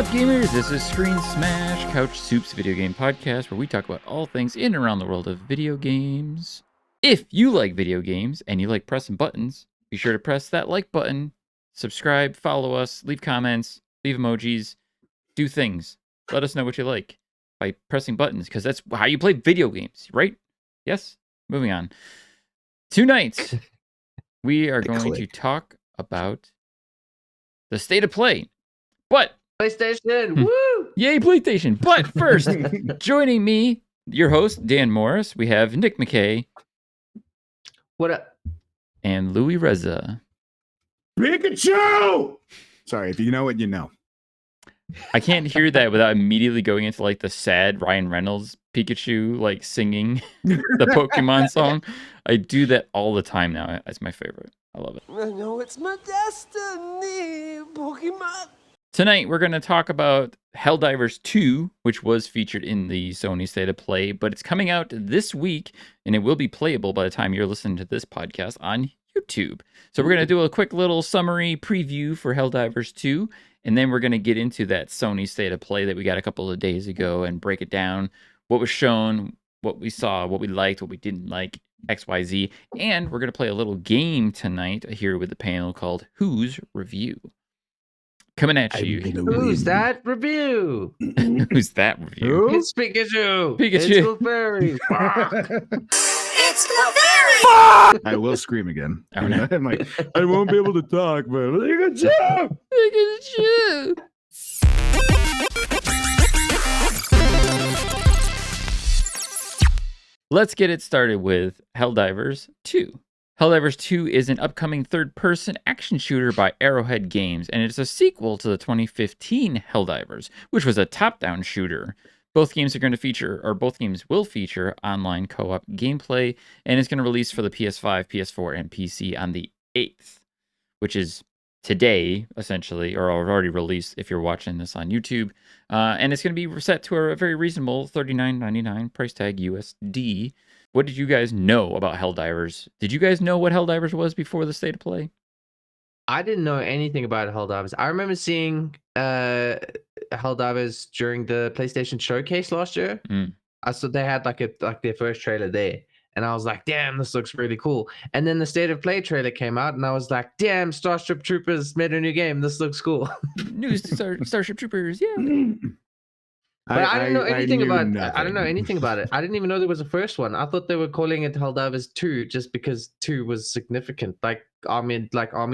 up, gamers? This is Screen Smash, CouchSoup's video game podcast, where we talk about all things in and around the world of video games. If you like video games and you like pressing buttons, be sure to press that like button, subscribe, follow us, leave comments, leave emojis, do things. Let us know what you like by pressing buttons, because that's how you play video games, right? Yes? Moving on. Tonight, we are going to talk about the state of play. But PlayStation, woo! Yay, PlayStation! But first, joining me, your host, Dan Morris, we have Nick Mckay. What up? And Louis Reza. Pikachu! Sorry, if you know it, you know. I can't hear that without immediately going into like the sad Ryan Reynolds Pikachu like singing the Pokemon song. I do that all the time now. It's my favorite. I love it. I know it's my destiny, Pokemon. Tonight, we're going to talk about Helldivers 2, which was featured in the Sony State of Play, but it's coming out this week, and it will be playable by the time you're listening to this podcast on YouTube. So we're going to do a quick little summary preview for Helldivers 2, and then we're going to get into that Sony State of Play that we got a couple of days ago and break it down, what was shown, what we saw, what we liked, what we didn't like, XYZ, and we're going to play a little game tonight here with the panel called Who's Review. Coming at you. Who's that review? Who's that review? It's Pikachu. Pikachu. It's Clefairy. It's Clefairy! I will scream again. Oh, no. I'm like, I won't be able to talk, but Pikachu! Pikachu! Let's get it started with Helldivers 2. Helldivers 2 is an upcoming third-person action shooter by Arrowhead Games, and it's a sequel to the 2015 Helldivers, which was a top-down shooter. Both games will feature online co-op gameplay, and it's going to release for the PS5, PS4, and PC on the 8th, which is today, essentially, or already released if you're watching this on YouTube. And it's going to be set to a very reasonable $39.99 price tag USD. What did you guys know about Helldivers? Did you guys know what Helldivers was before the State of Play? I didn't know anything about Helldivers. I remember seeing Helldivers during the PlayStation Showcase last year. I saw they had like their first trailer there, and I was like, "Damn, this looks really cool." And then the State of Play trailer came out, and I was like, "Damn, Starship Troopers made a new game. This looks cool." New Starship Troopers, yeah. But I didn't know anything about it. I don't know anything about it. I didn't even know there was a first one. I thought they were calling it Helldivers 2 just because 2 was significant, like Army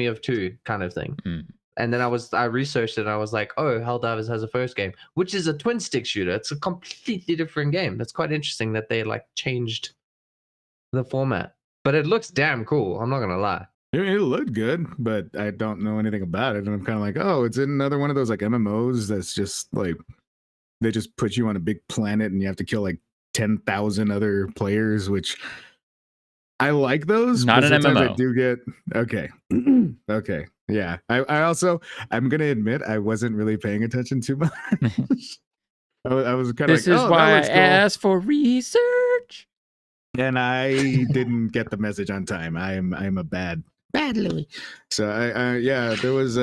of 2 kind of thing. And then I researched it and I was like, oh, Helldivers has a first game, which is a twin stick shooter. It's a completely different game. That's quite interesting that they like changed the format. But it looks damn cool. I'm not gonna lie. It looked good, but I don't know anything about it. And I'm kind of like, oh, it's another one of those like MMOs that's just like, they just put you on a big planet and you have to kill like 10,000 other players, which I like those. Not an MMO. I do get okay. Okay. Yeah. I'm gonna admit I wasn't really paying attention too much. I was kind of This is why I asked for research. And I didn't get the message on time. I'm a bad Louis. So there was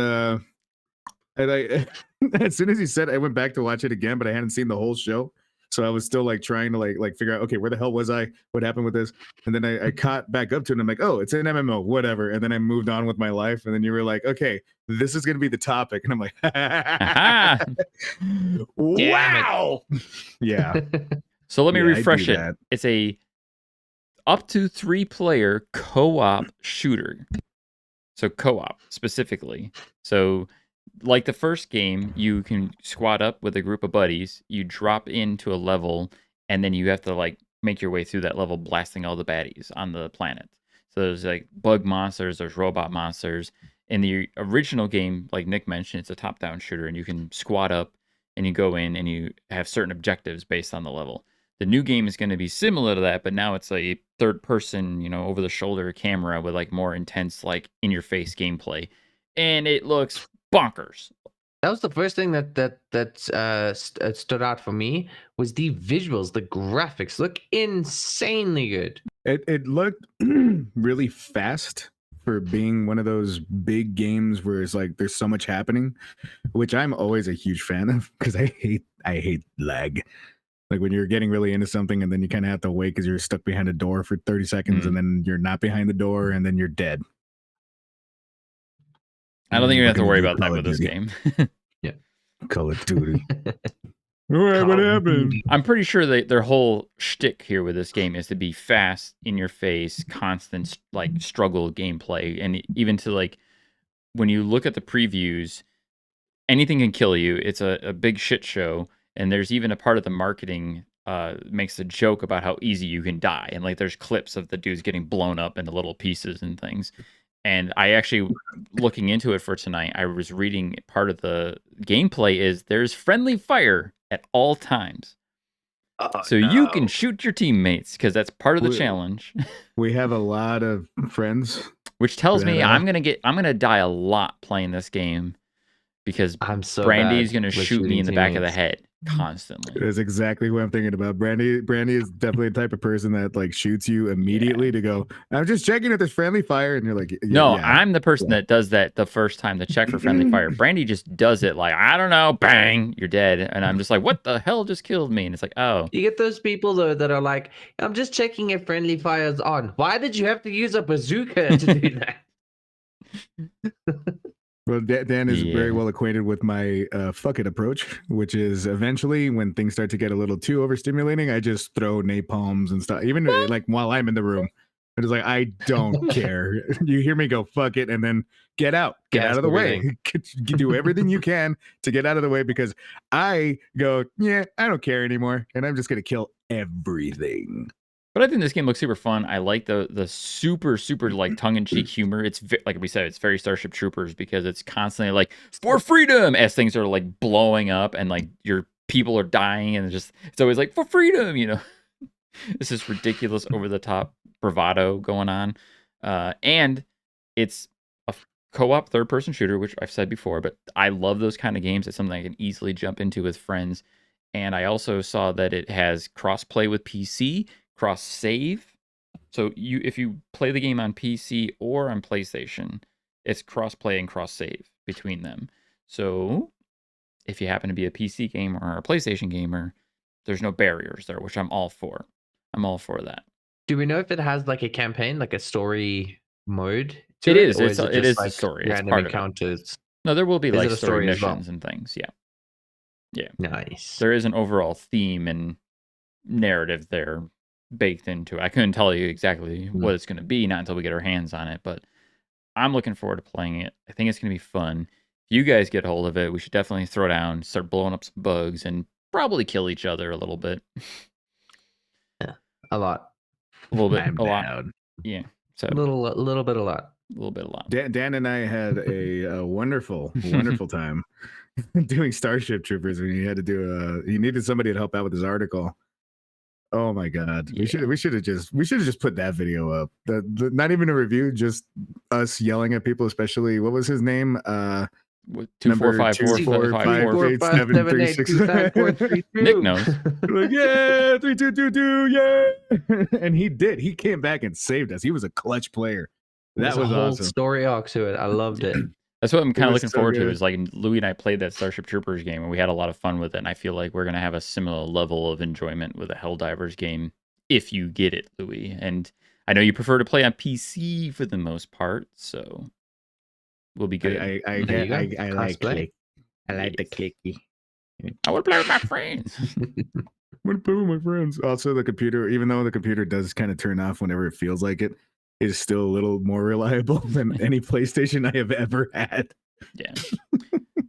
as soon as he said it, I went back to watch it again, but I hadn't seen the whole show. So I was still like trying to like figure out, okay, where the hell was I? What happened with this? And then I caught back up to it and I'm like, oh, it's an MMO, whatever. And then I moved on with my life. And then you were like, okay, this is gonna be the topic. And I'm like, wow. Yeah. So let me refresh it. It's a up to 3-player co-op shooter. So co-op specifically. So like the first game, you can squad up with a group of buddies, you drop into a level, and then you have to like make your way through that level, blasting all the baddies on the planet. So there's like bug monsters, there's robot monsters. In the original game, like Nick mentioned, it's a top-down shooter, and you can squad up and you go in and you have certain objectives based on the level. The new game is going to be similar to that, but now it's a third-person, over-the-shoulder camera with like more intense, like in-your-face gameplay, and it looks bonkers. That was the first thing that stood out for me was the visuals. The graphics look insanely good. It looked really fast for being one of those big games where it's like there's so much happening, which I'm always a huge fan of because I hate lag. Like when you're getting really into something and then you kind of have to wait because you're stuck behind a door for 30 seconds and then you're not behind the door and then you're dead. I don't think you're going to have to worry about that with this game. Yeah. Call of Duty. What happened? I'm pretty sure that their whole shtick here with this game is to be fast, in your face, constant like struggle gameplay, and even to like when you look at the previews, anything can kill you. It's a big shit show, and there's even a part of the marketing makes a joke about how easy you can die, and like there's clips of the dudes getting blown up into little pieces and things. And I actually, looking into it for tonight, I was reading part of the gameplay is there's friendly fire at all times. So you can shoot your teammates because that's part of the challenge. We have a lot of friends. Which tells me I'm gonna die a lot playing this game because Brandy's gonna shoot me in the back of the head constantly. That's exactly what I'm thinking about. Brandy is definitely the type of person that like shoots you immediately to go, I'm just checking if there's friendly fire, and you're like, I'm the person that does that the first time to check for friendly fire. Brandy just does it like, I don't know, bang, you're dead. And I'm just like, what the hell just killed me? And it's like, oh. You get those people though that are like, I'm just checking if friendly fire's on. Why did you have to use a bazooka to do that? Well, Dan is very well acquainted with my fuck it approach, which is eventually when things start to get a little too overstimulating, I just throw napalms and stuff. Even like while I'm in the room, it is like, I don't care. You hear me go, fuck it, and then get out of the way. Do everything you can to get out of the way because I go, I don't care anymore, and I'm just gonna kill everything. But I think this game looks super fun. I like the super like tongue-in-cheek humor. It's like we said, it's very Starship Troopers because it's constantly like for freedom as things are like blowing up and like your people are dying and it's always like for freedom, you know. It's this ridiculous over the top bravado going on, and it's a co-op third-person shooter, which I've said before. But I love those kind of games. It's something I can easily jump into with friends. And I also saw that it has cross-play with PC. Cross save, so if you play the game on PC or on PlayStation, it's cross play and cross save between them. So if you happen to be a PC gamer or a PlayStation gamer, there's no barriers there, which I'm all for. I'm all for that. Do we know if it has like a campaign, like a story mode? It is. It is a story. It's part encounters. Of it. No, there will be like story missions and things. Yeah. Nice. There is an overall theme and narrative there baked into it. I couldn't tell you exactly what it's going to be, not until we get our hands on it, but I'm looking forward to playing it. I think it's going to be fun. If you guys get hold of it, we should definitely throw down, start blowing up some bugs, and probably kill each other a little bit. Yeah, a lot. A little bit, a lot. Yeah. So a little bit, a lot. A little bit, a lot. Dan and I had a wonderful time doing Starship Troopers when he had to do he needed somebody to help out with his article. Oh my God! Yeah. We should have just put that video up. Not even a review, just us yelling at people. Especially what was his name? 245458736. Nick knows. Like 3222, yeah. And he did. He came back and saved us. He was a clutch player. That was a whole awesome. Story arc to it. I loved it. That's what I'm kind of looking forward to. Is like Louis and I played that Starship Troopers game, and we had a lot of fun with it. And I feel like we're gonna have a similar level of enjoyment with a Helldivers game if you get it, Louis. And I know you prefer to play on PC for the most part, so we'll be good. I like click. I like the clicky. I want to play with my friends. I want to play with my friends. Also, the computer, even though the computer does kind of turn off whenever it feels like it, is still a little more reliable than any PlayStation I have ever had. Yeah.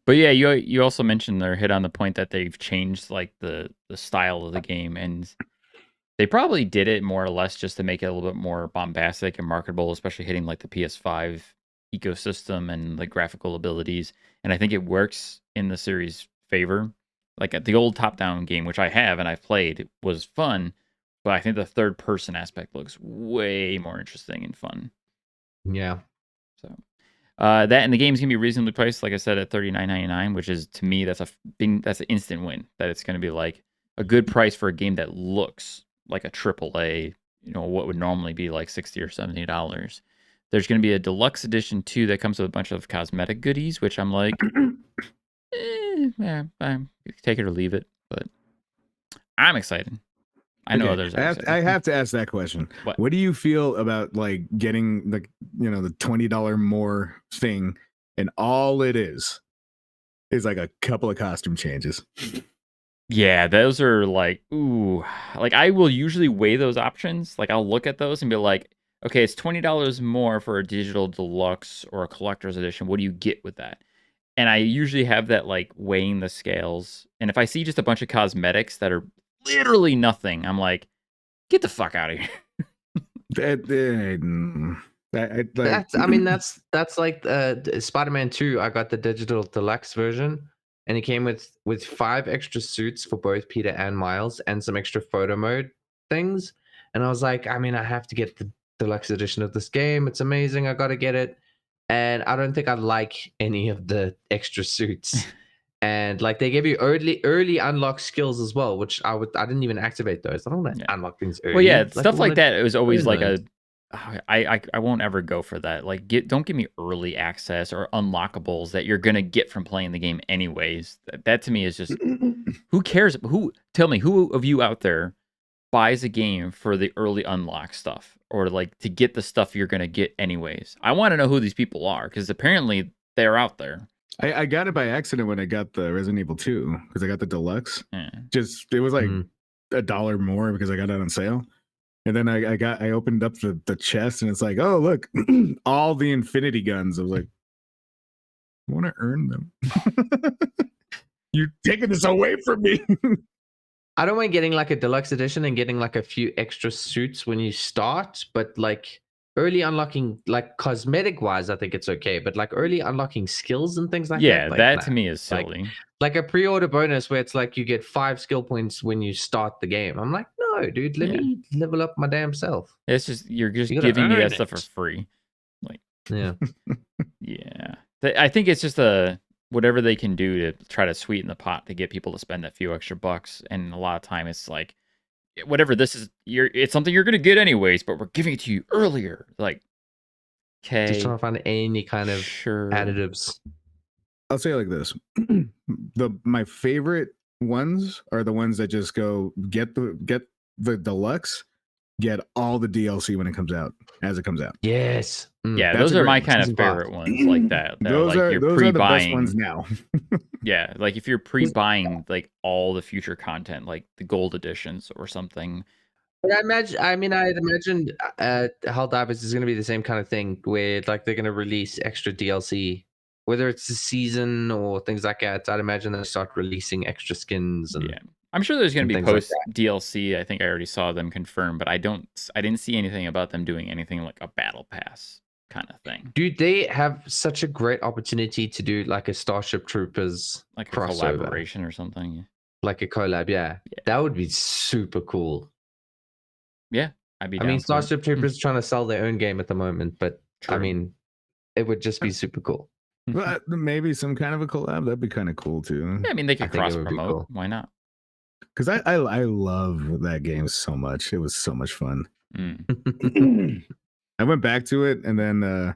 But yeah, you also mentioned or hit on the point that they've changed like the style of the game, and they probably did it more or less just to make it a little bit more bombastic and marketable, especially hitting like the PS5 ecosystem and the graphical abilities. And I think it works in the series' favor. Like at the old top-down game, which I have and I've played, was fun. But I think the third person aspect looks way more interesting and fun. Yeah. So that and the game's gonna be reasonably priced, like I said, at $39.99, which is to me that's an instant win. That it's gonna be like a good price for a game that looks like a AAA. You know what would normally be like $60 or $70. There's going to be a deluxe edition too that comes with a bunch of cosmetic goodies, which I'm like, take it or leave it. But I'm excited. I know others are excited. I have to ask that question. What do you feel about like getting the the $20 more thing, and all it is like a couple of costume changes? Yeah, those are like, ooh, like I will usually weigh those options. Like I'll look at those and be like, okay, it's $20 more for a digital deluxe or a collector's edition. What do you get with that? And I usually have that like weighing the scales. And if I see just a bunch of cosmetics that are literally nothing, I'm like, get the fuck out of here. That's like Spider-Man 2. I got the digital deluxe version, and it came with 5 extra suits for both Peter and Miles, and some extra photo mode things. And I was like, I have to get the deluxe edition of this game. It's amazing. I got to get it. And I don't think I like any of the extra suits. And like they give you early unlock skills as well, which I didn't even activate those. I don't want to unlock things early. Well, yeah, like, stuff like that. It was always like I won't ever go for that. Like don't give me early access or unlockables that you're gonna get from playing the game anyways. That to me is just who cares? Tell me who of you out there buys a game for the early unlock stuff or like to get the stuff you're gonna get anyways? I want to know who these people are because apparently they're out there. I got it by accident when I got the Resident Evil 2 because I got the deluxe. It was like $1 more because I got it on sale. And then I opened up the chest and it's like, oh look, all the infinity guns. I was like, I want to earn them. You're taking this away from me. I don't mind getting like a deluxe edition and getting like a few extra suits when you start, but like early unlocking, like cosmetic wise, I think it's okay. But like early unlocking skills and things like that. Yeah, that to me is silly. Like a pre-order bonus where it's like you get 5 skill points when you start the game. I'm like, no, dude, let me level up my damn self. It's just you're giving me that stuff for free. Like, yeah, yeah. I think it's just whatever they can do to try to sweeten the pot to get people to spend that few extra bucks. And a lot of time it's like, whatever this is, it's something you're gonna get anyways, but we're giving it to you earlier. Like, okay, just trying to find any kind of additives. I'll say it like this: my favorite ones are the ones that just go get the deluxe, get all the DLC when it comes out, as it comes out. Yes, yeah, those are my kind of favorite ones, like that. Those are the best ones now. Yeah, like if you're pre-buying like all the future content, like the gold editions or something. But I'd imagine Helldivers is going to be the same kind of thing where like they're going to release extra DLC, whether it's a season or things like that. I'd imagine they'll start releasing extra skins. And yeah, I'm sure there's going to be post DLC. I think I already saw them confirm, but I didn't see anything about them doing anything like a battle pass kind of thing. Dude, they have such a great opportunity to do like a Starship Troopers like a crossover. Collaboration or something. Like a collab, yeah. That would be super cool. Yeah, I'd be down Starship Troopers trying to sell their own game at the moment, but true. It would just be super cool. But maybe some kind of a collab, that'd be kind of cool too. Yeah, they could cross promote. Cool. Why not? Because I love that game so much. It was so much fun. I went back to it and then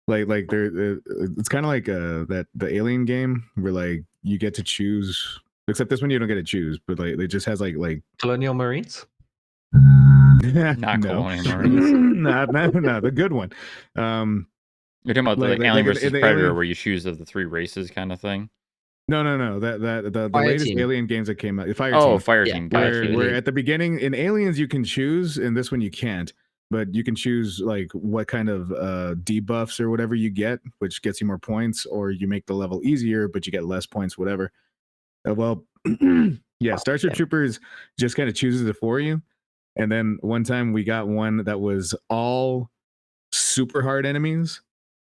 like there it's kind of like the Alien game where like you get to choose, except this one you don't get to choose, but like it just has like Colonial Marines. Not Colonial Marines. No, the good one. You're talking about the Alien versus Predator, where you choose of the 3 races kind of thing. No. The latest Alien games that came out. Fire Team. Where at the beginning in Aliens you can choose, in this one you can't. But you can choose like what kind of debuffs or whatever you get, which gets you more points, or you make the level easier, but you get less points, whatever. Starship Troopers just kind of chooses it for you. And then one time we got one that was all super hard enemies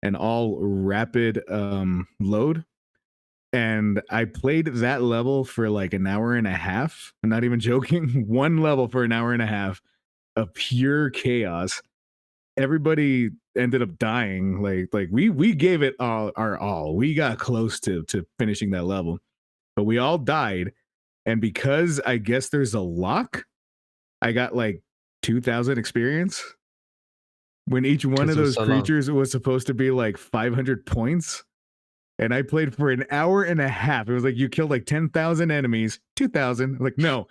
and all rapid load. And I played that level for like an hour and a half. I'm not even joking. One level for an hour and a half of pure chaos. Everybody ended up dying. Like we gave it our all. We got close to finishing that level, but we all died. And because I guess there's a lock, I got like 2,000 experience. when each one of those creatures was supposed to be like 500 points. And I played for an hour and a half. It was like you killed like 10,000 enemies, 2,000. Like, no,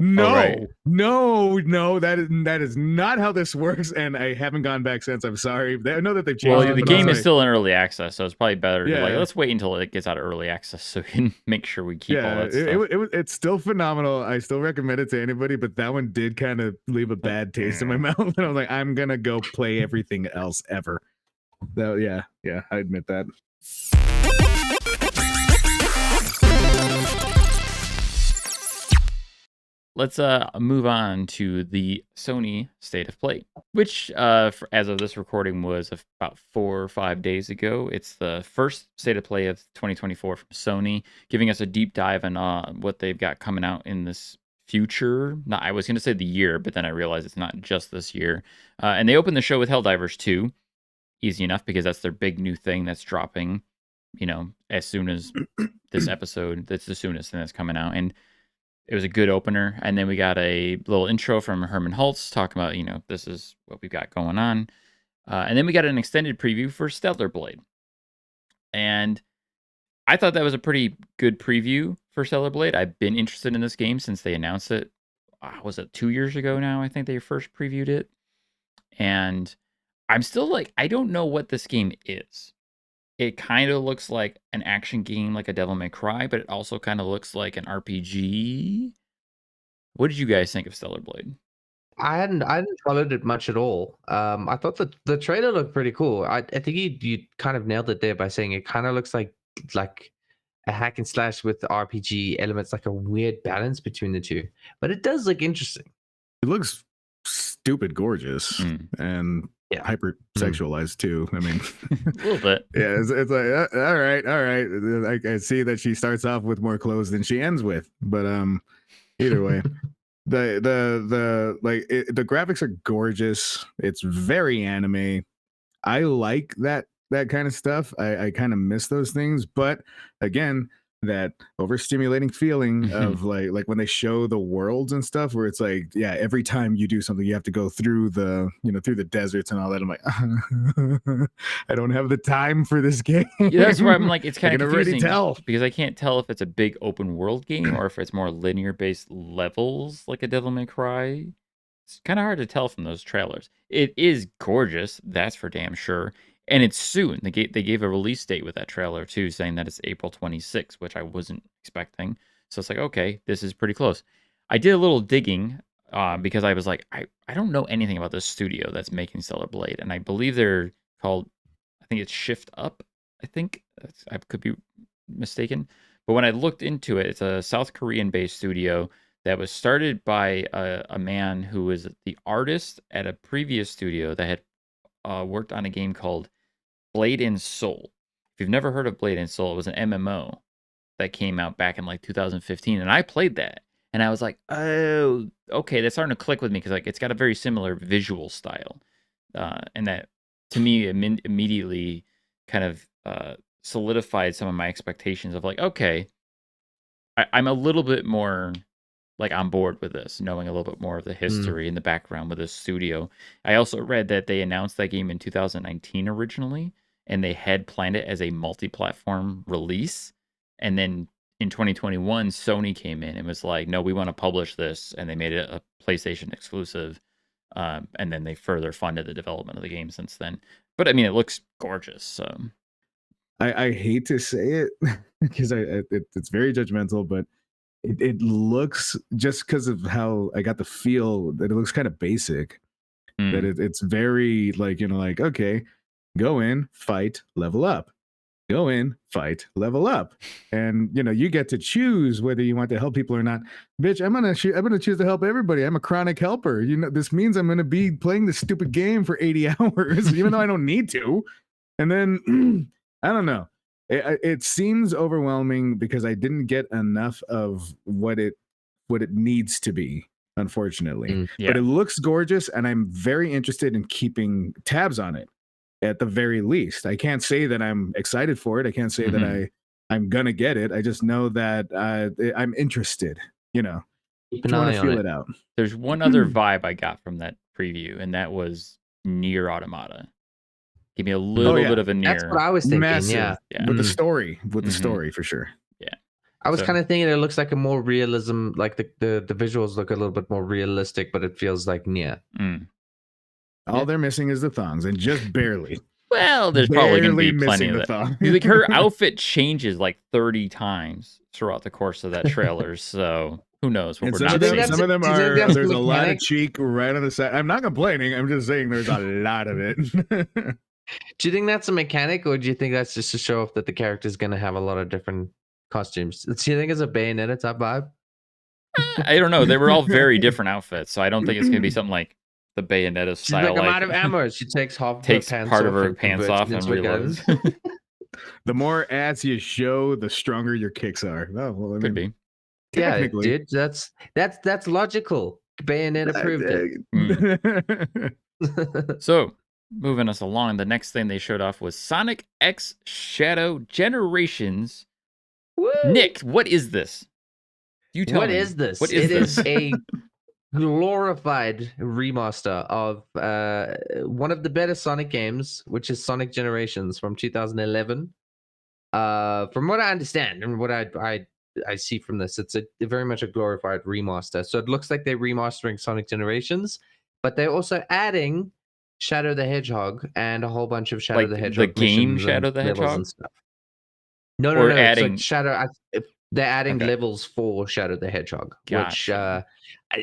no, that is not how this works. And I haven't gone back since. I'm sorry. I know that they've changed. Well, the game is still in early access, so it's probably better to like, let's wait until it gets out of early access so we can make sure we keep all that stuff. It's still phenomenal. I still recommend it to anybody, but that one did kind of leave a bad taste in my mouth. And I was like, I'm gonna go play everything else ever. So yeah, I admit that. Let's move on to the Sony State of Play, which as of this recording was about 4 or 5 days ago. It's the first State of Play of 2024 from Sony, giving us a deep dive on what they've got coming out in this future. I was going to say the year, but then I realized it's not just this year. And they opened the show with Helldivers 2. Easy enough, because that's their big new thing that's dropping, as soon as this episode. That's the soonest thing that's coming out. And it was a good opener. And then we got a little intro from Haarmsa talking about, this is what we've got going on. And then we got an extended preview for Stellar Blade. And I thought that was a pretty good preview for Stellar Blade. I've been interested in this game since they announced it. Was it 2 years ago now? I think they first previewed it. And I'm still like, I don't know what this game is. It kind of looks like an action game like a Devil May Cry, but it also kind of looks like an RPG. What did you guys think of Stellar Blade? I hadn't followed it much at all. I thought that the trailer looked pretty cool. I think you kind of nailed it there by saying it kind of looks like a hack and slash with RPG elements, like a weird balance between the two. But it does look interesting. It looks stupid gorgeous and hyper sexualized too. I mean, a little bit. Yeah, it's like all right. I see that she starts off with more clothes than she ends with, but either way, the graphics are gorgeous. It's very anime. I like that kind of stuff. I kind of miss those things, but again, that overstimulating feeling of like when they show the worlds and stuff, where it's like, every time you do something, you have to go through the through the deserts and all that. I'm like, I don't have the time for this game. Yeah, that's where I'm like, it's kind of confusing tell because I can't tell if it's a big open world game or if it's more linear based levels like a Devil May Cry. It's kind of hard to tell from those trailers. It is gorgeous, that's for damn sure. And it's soon. They gave a release date with that trailer too, saying that it's April 26th, which I wasn't expecting. So it's like, okay, this is pretty close. I did a little digging because I was like, I don't know anything about this studio that's making Stellar Blade. And I believe they're called, I think it's Shift Up. I could be mistaken. But when I looked into it, it's a South Korean-based studio that was started by a man who was the artist at a previous studio that had worked on a game called Blade and Soul. If you've never heard of Blade and Soul, it was an MMO that came out back in like 2015, and I played that, and I was like, oh, okay, that's starting to click with me because like it's got a very similar visual style, and that to me immediately kind of solidified some of my expectations of like, okay, I'm a little bit more like on board with this, knowing a little bit more of the history and the background with this studio. I also read that they announced that game in 2019 originally, and they had planned it as a multi-platform release. And then in 2021, Sony came in and was like, no, we want to publish this. And they made it a PlayStation exclusive. And then they further funded the development of the game since then. But I mean, it looks gorgeous. So I hate to say it because it's very judgmental, but it looks, just because of how I got the feel, that it looks kind of basic. That it's very like, like, okay, go in, fight, level up. Go in, fight, level up. And you get to choose whether you want to help people or not. Bitch, I'm gonna choose to help everybody. I'm a chronic helper. This means I'm gonna be playing this stupid game for 80 hours, even though I don't need to. And then I don't know. It seems overwhelming because I didn't get enough of what it needs to be, unfortunately. But it looks gorgeous, and I'm very interested in keeping tabs on it at the very least. I can't say that I'm excited for it. I can't say that I'm gonna get it. I just know that I'm interested. Keep an eye on feel it out. There's one other vibe I got from that preview, and that was Nier Automata. Give me a little bit of a Nier. That's what I was thinking. Massive. Yeah. With the story, for sure. Yeah. I was kind of thinking it looks like a more realism, like the visuals look a little bit more realistic, but it feels like Nier. All they're missing is the thongs, and just barely. Well, there's probably going to be plenty of that. Like her outfit changes like 30 times throughout the course of that trailer, so who knows what we're not seeing. Some of them are, there's a lot of cheek right on the side. I'm not complaining. I'm just saying there's a lot of it. Do you think that's a mechanic, or do you think that's just to show off that the character's going to have a lot of different costumes? Do you think it's a Bayonetta type vibe? I don't know. They were all very different outfits, so I don't think it's going to be something like the Bayonetta style. She's like, I'm out of ammo. She takes part of her pants off and reloads. The more ass you show, the stronger your kicks are. Oh, well, I mean, could be. Yeah, dude, that's logical. Bayonetta proved it. So, moving us along, the next thing they showed off was Sonic X Shadow Generations. Woo! Nick, what is this? You tell me. What is this? What is this? Is a glorified remaster of one of the better Sonic games, which is Sonic Generations from 2011. From what I understand and what I see from this, it's very much a glorified remaster. So it looks like they're remastering Sonic Generations, but they're also adding Shadow the Hedgehog and a whole bunch of Shadow the Hedgehog. The game Shadow the Hedgehog? No, adding... It's like Shadow. They're adding levels for Shadow the Hedgehog, which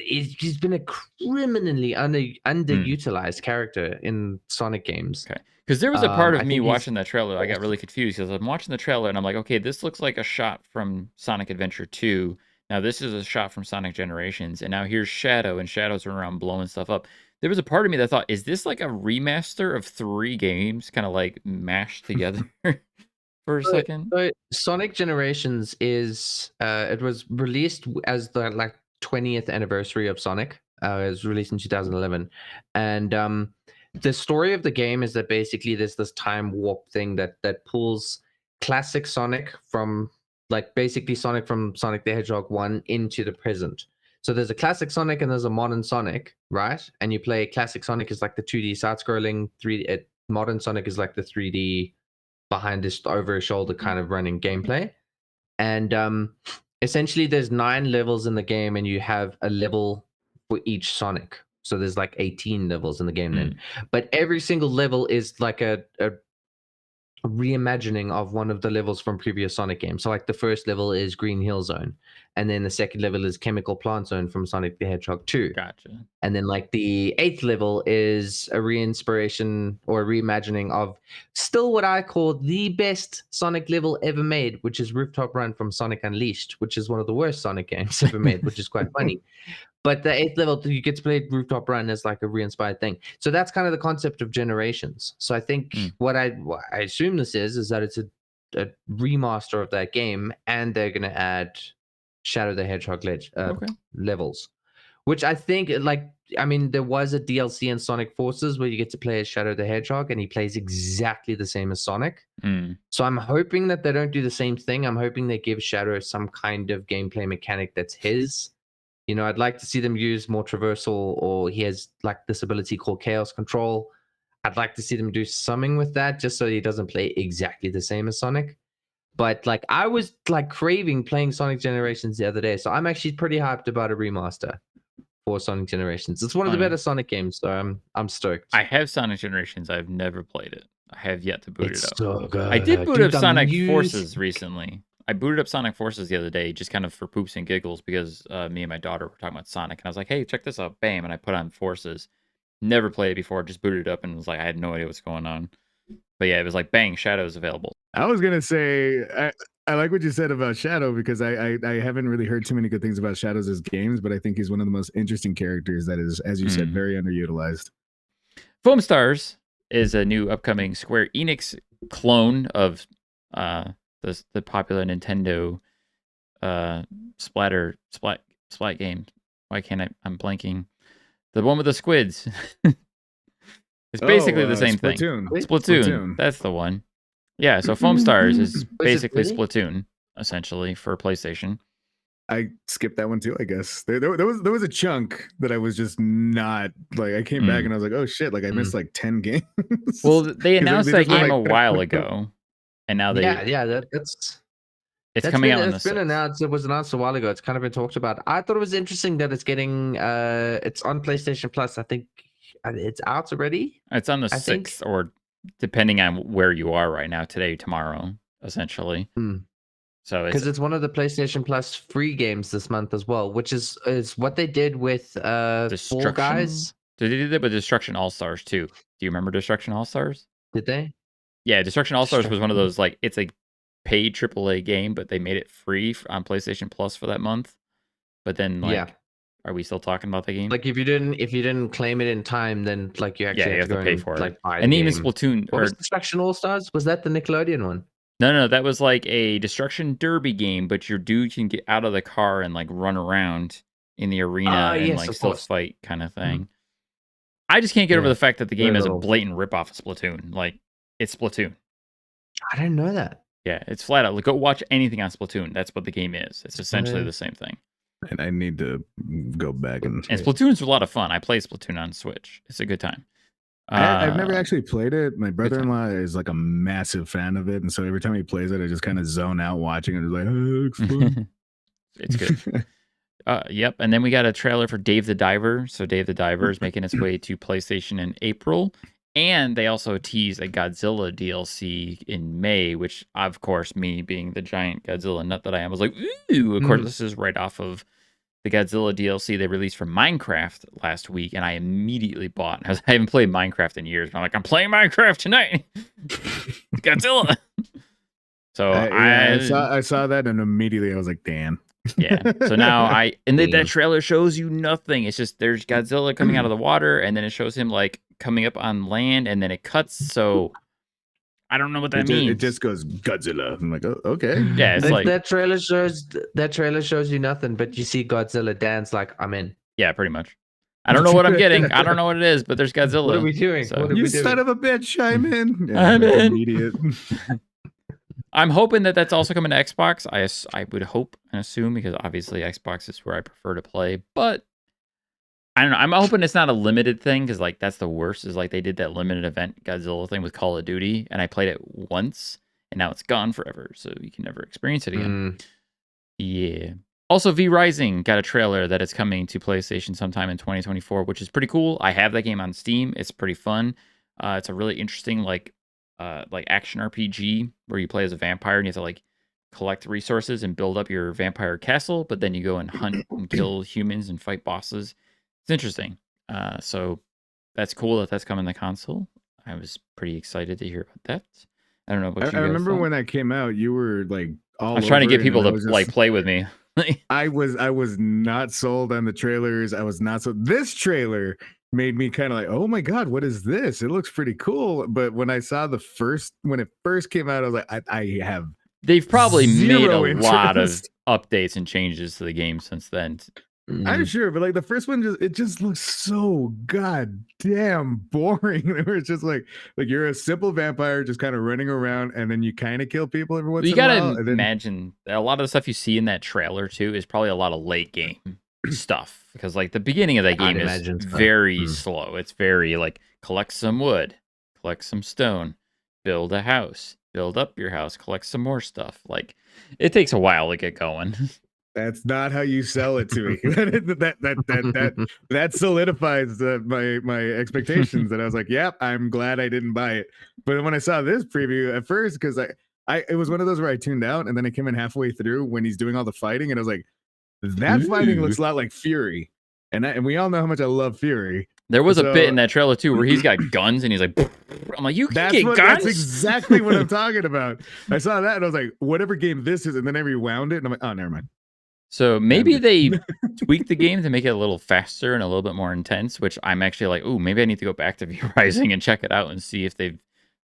he's been a criminally underutilized character in Sonic games. Okay. Because there was a part of me watching that trailer, I got really confused because I'm watching the trailer and I'm like, okay, this looks like a shot from Sonic Adventure 2. Now this is a shot from Sonic Generations, and now here's Shadow, and Shadow's around blowing stuff up. There was a part of me that thought, is this like a remaster of 3 games, kind of like mashed together for a second? So Sonic Generations is it was released as the 20th anniversary of Sonic. It was released in 2011, and the story of the game is that basically there's this time warp thing that pulls classic Sonic from basically Sonic from Sonic the Hedgehog 1 into the present. So there's a classic Sonic and there's a modern Sonic, right? And you play classic Sonic is like the 2D side-scrolling, 3D. Modern Sonic is like the 3D behind his over his shoulder kind of running gameplay. And essentially there's 9 levels in the game, and you have a level for each Sonic. So there's like 18 levels in the game then. But every single level is like a reimagining of one of the levels from previous Sonic games. So like the first level is Green Hill Zone, and then the second level is Chemical Plant Zone from Sonic the Hedgehog 2. Gotcha. And then like the 8th level is a re-inspiration or a reimagining of still what I call the best Sonic level ever made, which is Rooftop Run from Sonic Unleashed, which is one of the worst Sonic games ever made, which is quite funny. But the 8th level, you get to play Rooftop Run as like a re-inspired thing. So that's kind of the concept of Generations. So I think what I assume this is that it's a remaster of that game, and they're going to add Shadow the Hedgehog levels, which I think there was a DLC in Sonic Forces where you get to play as Shadow the Hedgehog, and he plays exactly the same as Sonic. So I'm hoping that they don't do the same thing. I'm hoping they give Shadow some kind of gameplay mechanic that's his. You know, I'd like to see them use more traversal, or he has like this ability called Chaos Control. I'd like to see them do something with that, just so he doesn't play exactly the same as Sonic. But like, I was like craving playing Sonic Generations the other day, so I'm actually pretty hyped about a remaster for Sonic Generations. It's one of the better Sonic games, so I'm stoked. I have Sonic Generations. I've never played it. I have yet to boot it up. So good. I did boot up Sonic Forces recently. I booted up Sonic Forces the other day, just kind of for poops and giggles, because me and my daughter were talking about Sonic, and I was like, hey, check this out. Bam. And I put on Forces. Never played it before. Just booted it up and was like, I had no idea what's going on. But yeah, it was like, bang, Shadow's available. I was going to say, I like what you said about Shadow, because I haven't really heard too many good things about Shadow's games, but I think he's one of the most interesting characters that is, as you said, very underutilized. Foamstars is a new upcoming Square Enix clone of the popular Nintendo splat game. Why can't I'm blanking? The one with the squids. It's basically the same thing. Splatoon. That's the one. Yeah, so Foamstars is basically Splatoon, essentially, for PlayStation. I skipped that one too, I guess. There was a chunk that I was just not like. I came back and I was like, oh shit, like I missed like 10 games. Well, they announced that game a while ago, and now that's coming out on the 6th. It's been announced. It was announced a while ago. It's kind of been talked about. I thought it was interesting that it's getting it's on PlayStation Plus. I think it's out already. It's on the 6th, or depending on where you are right now, today, tomorrow, essentially. So because it's one of the PlayStation Plus free games this month as well, which is what they did with Fall Guys. Did they do that with Destruction All Stars too? Do you remember Destruction All Stars? Did they? Yeah, Destruction All Stars was one of those, like, it's a paid AAA game, but they made it free on PlayStation Plus for that month. But then, like, are we still talking about the game? Like, if you didn't claim it in time, then like you actually have to pay for it. Like, buy and the even game. Splatoon What was Destruction All Stars? Was that the Nickelodeon one? No, that was like a Destruction Derby game, but your dude can get out of the car and like run around in the arena and like still fight, kind of thing. I just can't get over the fact that the game is a blatant ripoff of Splatoon. Like, it's Splatoon. I didn't know that. Yeah, it's flat out. Like, go watch anything on Splatoon. That's what the game is. It's essentially the same thing. And I need to go back and Splatoon's a lot of fun. I play Splatoon on Switch. It's a good time. I've never actually played it. My brother-in-law is like a massive fan of it, and so every time he plays it, I just kind of zone out watching it. It's like, oh, it's fun. It's good. Yep. And then we got a trailer for Dave the Diver. So Dave the Diver is making its way to PlayStation in April. And they also teased a Godzilla DLC in May, which, of course, me being the giant Godzilla nut that I am, was like, ooh. Of course, this is right off of the Godzilla DLC they released for Minecraft last week, and I immediately bought. I haven't played Minecraft in years, but I'm like, I'm playing Minecraft tonight. Godzilla. So I saw that, and immediately I was like, damn. Yeah. So now that trailer shows you nothing. It's just there's Godzilla coming out of the water, and then it shows him like coming up on land, and then it cuts. So I don't know what that means. It just goes Godzilla. I'm like, oh, okay. Yeah, it's like that trailer shows you nothing, but you see Godzilla dance. Like, I'm in. Yeah, pretty much. I don't know what I'm getting. I don't know what it is, but there's Godzilla. What are we doing? So. You son of a bitch! I'm in. Yeah, I'm in. Idiot. I'm hoping that that's also coming to Xbox. I would hope and assume, because obviously Xbox is where I prefer to play. But I don't know. I'm hoping it's not a limited thing, because like that's the worst. Is like they did that limited event Godzilla thing with Call of Duty, and I played it once, and now it's gone forever, so you can never experience it again. Yeah. Also, V Rising got a trailer that it's coming to PlayStation sometime in 2024, which is pretty cool. I have that game on Steam. It's pretty fun. It's a really interesting like action RPG where you play as a vampire and you have to like collect resources and build up your vampire castle, but then you go and hunt and kill humans and fight bosses. It's interesting. So that's cool that that's coming to console. I was pretty excited to hear about that. I don't know what you guys remember thought. when that came out, you were like all I was trying to get people to like play with me. I was not sold on the trailers. I was not sold. This trailer made me kind of like, oh my god, what is this? It looks pretty cool. But when I saw when it first came out, I was like, I have. They've probably made a interest. lot of updates and changes to the game since then. I'm sure, but like the first one, it just looks so goddamn boring. Where it's just like you're a simple vampire just kind of running around, and then you kind of kill people every once in a while. You gotta imagine a lot of the stuff you see in that trailer too is probably a lot of late game stuff, because like the beginning of that game is very slow. It's very like collect some wood, collect some stone, build a house, build up your house, collect some more stuff. Like it takes a while to get going. That's not how you sell it to me. that solidifies my expectations. And I was like, yep, I'm glad I didn't buy it. But when I saw this preview at first, because it was one of those where I tuned out, and then I came in halfway through when he's doing all the fighting, and I was like, that fighting looks a lot like Fury. And we all know how much I love Fury. There was a bit in that trailer too where he's got guns and he's like, I'm like, you can get guns? That's exactly what I'm talking about. I saw that and I was like, whatever game this is, and then I rewound it and I'm like, oh, never mind. So maybe they tweaked the game to make it a little faster and a little bit more intense, which I'm actually like, oh, maybe I need to go back to V Rising and check it out and see if they've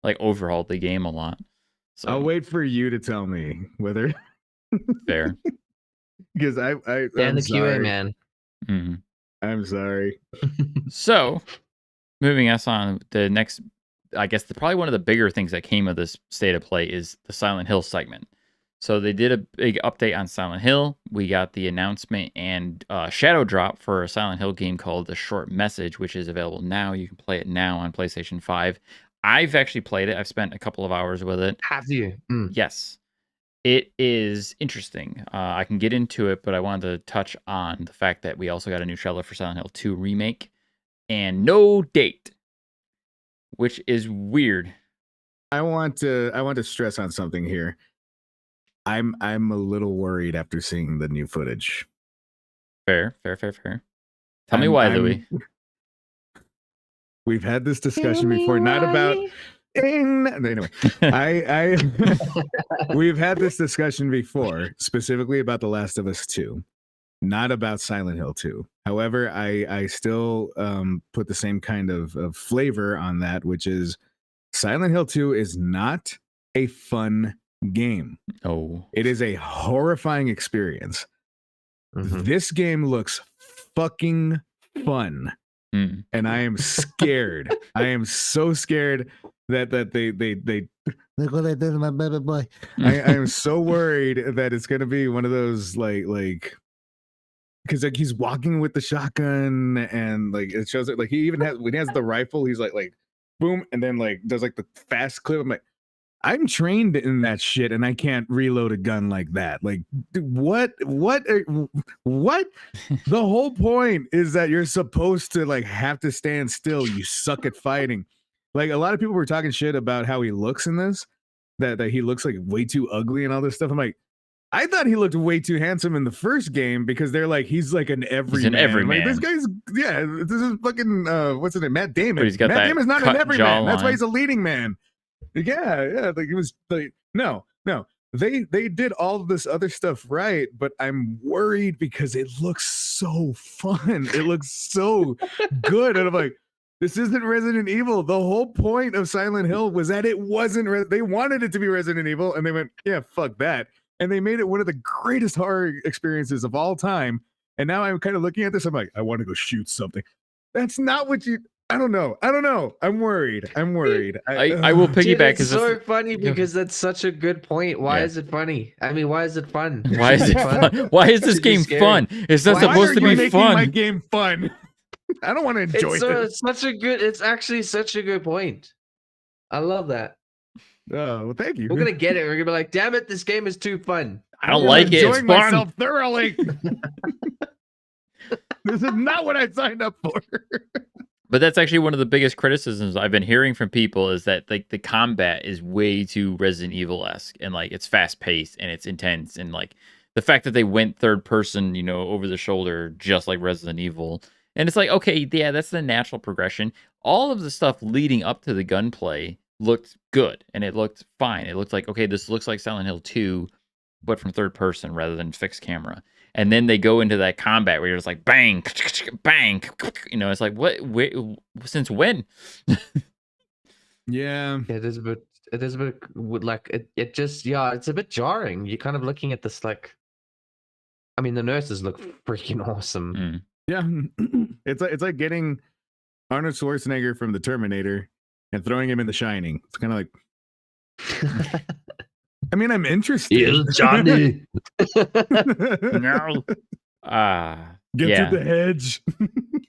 like overhauled the game a lot. So I'll wait for you to tell me whether. Fair. Because I'm the QA man. Mm-hmm. I'm sorry. So, moving us on, the next, I guess, probably one of the bigger things that came of this state of play is the Silent Hill segment. So they did a big update on Silent Hill. We got the announcement and shadow drop for a Silent Hill game called The Short Message, which is available now. You can play it now on PlayStation 5. I've actually played it. I've spent a couple of hours with it. Have you? Yes. It is interesting. I can get into it, but I wanted to touch on the fact that we also got a new trailer for Silent Hill 2 Remake and no date, which is weird. I want to stress on something here. I'm a little worried after seeing the new footage. Fair. Tell me why, Louis. We've had this discussion before, not about anyway. We've had this discussion before, specifically about The Last of Us 2, not about Silent Hill 2. However, I still put the same kind of flavor on that, which is Silent Hill 2 is not a fun game. Oh, it is a horrifying experience. This game looks fucking fun, and I am scared. I am so scared that they look what I did to my baby boy. I am so worried that it's gonna be one of those like because like he's walking with the shotgun and like it shows it like he even has when he has the rifle, he's like boom, and then like does like the fast clip. I'm like, I'm trained in that shit and I can't reload a gun like that. Like, what? The whole point is that you're supposed to like have to stand still. You suck at fighting. Like a lot of people were talking shit about how he looks in this, that he looks like way too ugly and all this stuff. I'm like, I thought he looked way too handsome in the first game because they're like, he's like an everyman. Like, this guy's, this is fucking, what's his name? Matt Damon. But he's got Matt Damon's not an everyman. Jawline. That's why he's a leading man. Yeah. Like it was like, no. They did all of this other stuff right, but I'm worried because it looks so fun. It looks so good. And I'm like, this isn't Resident Evil. The whole point of Silent Hill was that it wasn't, they wanted it to be Resident Evil and they went, yeah, fuck that. And they made it one of the greatest horror experiences of all time. And now I'm kind of looking at this. I'm like, I want to go shoot something. That's not what you, I don't know. I'm worried. I will piggyback. It's so funny because that's such a good point. Why is it funny? I mean, why is it fun? Why is it fun? Why is this game fun? It's not supposed to be fun. My game fun. I don't want to enjoy it. It's actually such a good point. I love that. Oh, well, thank you. We're gonna get it. We're gonna be like, damn it, this game is too fun. I don't like it. It's fun. Myself thoroughly. This is not what I signed up for. But that's actually one of the biggest criticisms I've been hearing from people is that like the combat is way too Resident Evil-esque and like it's fast paced and it's intense and like the fact that they went third person, over the shoulder just like Resident Evil. And it's like, okay, yeah, that's the natural progression. All of the stuff leading up to the gunplay looked good and it looked fine. It looked like, okay, this looks like Silent Hill 2, but from third person rather than fixed camera. And then they go into that combat where you're just like, bang, bang. It's like, what? Since when? Yeah. It is a bit like, it just, it's a bit jarring. You're kind of looking at this like, I mean, the nurses look freaking awesome. Yeah. It's like getting Arnold Schwarzenegger from The Terminator and throwing him in The Shining. It's kind of like, I mean, I'm interested. Johnny. No. Get to the hedge.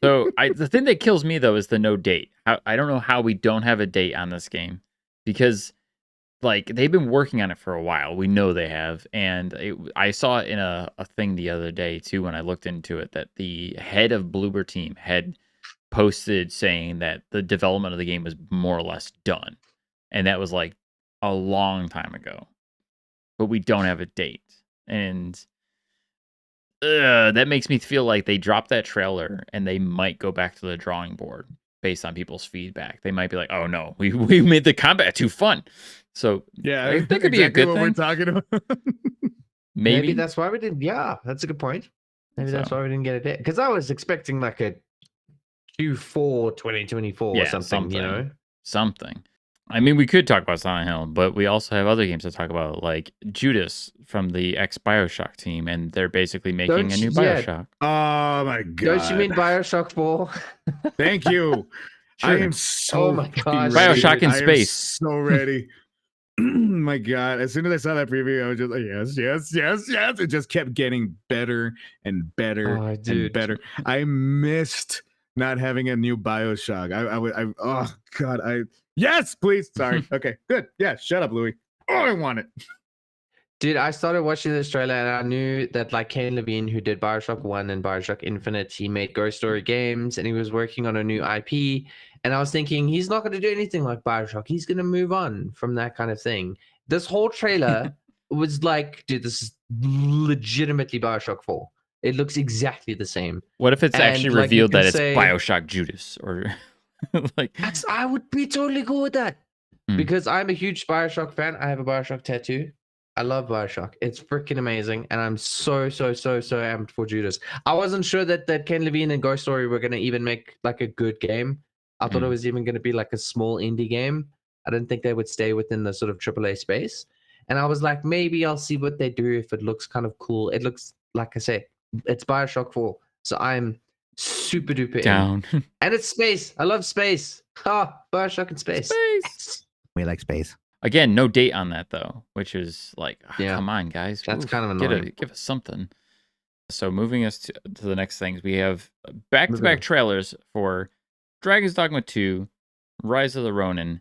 So the thing that kills me though is the no date. I don't know how we don't have a date on this game because like they've been working on it for a while. We know they have, and I saw it in a thing the other day too when I looked into it that the head of Bloober Team had posted saying that the development of the game was more or less done, and that was like a long time ago. But we don't have a date, and that makes me feel like they dropped that trailer and they might go back to the drawing board based on people's feedback. They might be like, "Oh no, we made the combat too fun." So yeah, that could be a good thing. We're talking about. Maybe that's why we didn't. Yeah, that's a good point. Maybe that's why we didn't get a date. Because I was expecting like a Q4 2024 or something. Something. I mean, we could talk about Silent Hill, but we also have other games to talk about, like Judas from the ex-Bioshock team, and they're basically making a new Bioshock. Oh my god! Don't you mean Bioshock 4? Thank you. Sure. I am so. Oh my god! Bioshock in space. So ready. My God. As soon as I saw that preview, I was just like, yes, yes, yes, yes. It just kept getting better and better and better. I missed not having a new Bioshock. Oh God, yes, please. Sorry. Okay, good. Yeah, shut up, Louis. Oh, I want it. Dude, I started watching this trailer and I knew that like Ken Levine, who did Bioshock 1 and Bioshock Infinite, he made Ghost Story games and he was working on a new IP. And I was thinking, he's not going to do anything like Bioshock. He's going to move on from that kind of thing. This whole trailer was like, dude, this is legitimately Bioshock 4. It looks exactly the same. What if it's actually revealed that it's Bioshock Judas or like? I would be totally cool with that because I'm a huge Bioshock fan. I have a Bioshock tattoo. I love Bioshock. It's freaking amazing, and I'm so amped for Judas. I wasn't sure that Ken Levine and Ghost Story were gonna even make like a good game. I thought it was even gonna be like a small indie game. I didn't think they would stay within the sort of AAA space. And I was like, maybe I'll see what they do if it looks kind of cool. It looks like I say, it's Bioshock 4, so I'm super duper down. And it's space. I love space. Bioshock in space. We like space. Again, no date on that though, which is like, come on, guys. That's kind of annoying. Give us something. So moving us to the next things, we have back-to-back trailers for Dragon's Dogma 2, Rise of the Ronin,